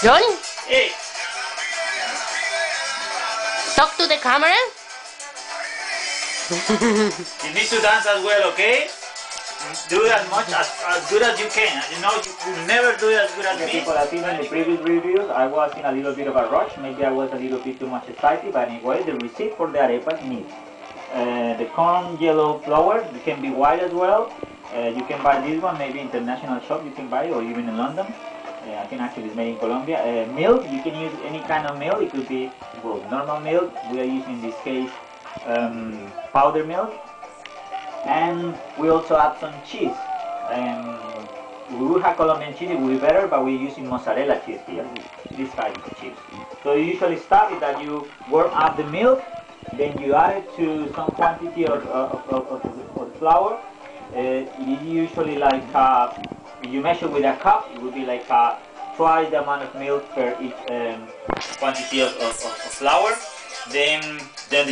John, Hey, talk to the camera. you need to dance as well, okay? Do it as good as you can. You know, you could never do it as good as me. People have seen in the previous reviews, I was in a little bit of a rush. Maybe I was a little bit too much excited, but anyway, the receipt for the arepas needs the corn yellow flour. You can be white as well. You can buy this one, maybe international shop you can buy, or even in London. I think actually it's made in Colombia. Milk, you can use any kind of milk. It could be, well, normal milk. We are using in this case powder milk. And we also add some cheese. We would have Colombian cheese, it would be better, but we're using mozzarella cheese here, this type of cheese. So you usually start with that you warm up the milk, then you add it to some quantity of the flour. It is usually like, if you measure with a cup, it would be like twice the amount of milk per each quantity of flour. Then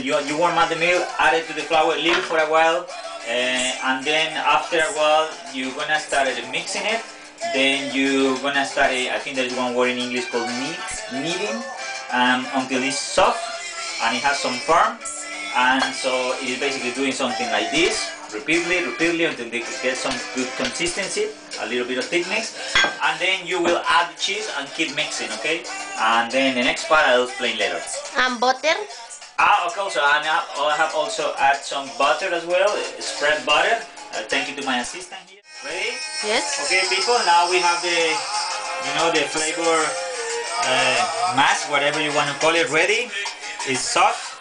you warm up the milk, add it to the flour, leave it for a while. And then after a while you're gonna start mixing it. Then you're gonna start, I think there's one word in English called kneading, until it's soft and it has some firm. And so it is basically doing something like this, repeatedly until they get some good consistency, a little bit of thickness. And then you will add the cheese and keep mixing, okay? And then the next part I'll explain later. And butter. Okay, so I have also add some butter as well, spread butter. Thank you to my assistant here. Ready? Yes. Okay, people, now we have the, the flavor mass, whatever you want to call it, ready. It's soft.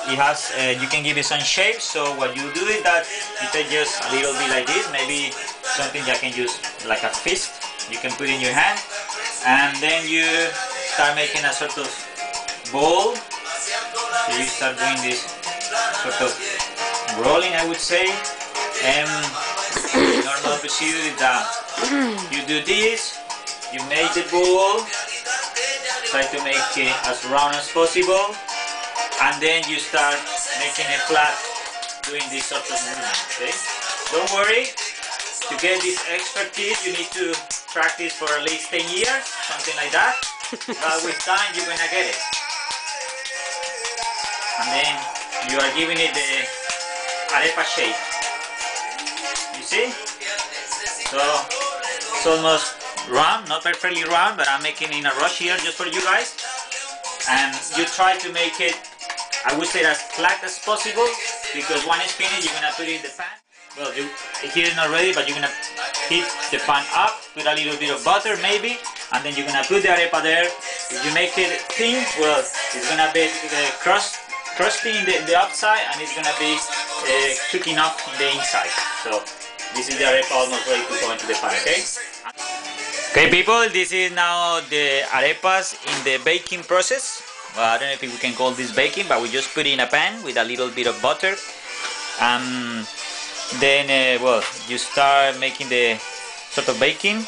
It has, you can give it some shape. So what you do is that you take just a little bit like this, maybe something that can use like a fist. You can put in your hand, and then you start making a sort of ball. So you start doing this sort of rolling, I would say. And the normal procedure is that you do this, you make the ball, try to make it as round as possible, and then you start making it flat, doing this sort of movement, okay? Don't worry, to get this expertise you need to practice for at least 10 years, something like that, but with time you're gonna get it. And then you are giving it the arepa shape. You see? So it's almost round, not perfectly round, but I'm making in a rush here just for you guys. And you try to make it, I would say, as flat as possible, because when it's finished you're gonna put it in the pan. Well, here is not ready, but you're gonna heat the pan up, put a little bit of butter maybe, and then you're gonna put the arepa there. If you make it thin, well, it's gonna be crusty in the outside, and it's gonna be cooking up in the inside. So this is the arepa almost ready to go into the pan, okay? Okay, people, this is now the arepas in the baking process. Well, I don't know if we can call this baking, but we just put it in a pan with a little bit of butter. Then, well, you start making the sort of baking.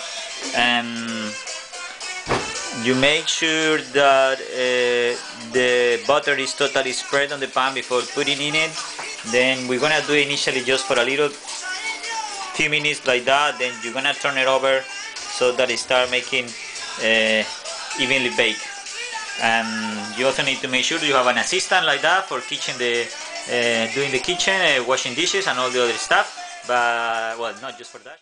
You make sure that the butter is totally spread on the pan before putting in it. Then we're gonna do it initially just for a few minutes like that. Then you're gonna turn it over so that it start making evenly baked. You also need to make sure you have an assistant like that for doing the kitchen, washing dishes and all the other stuff. But well, not just for that.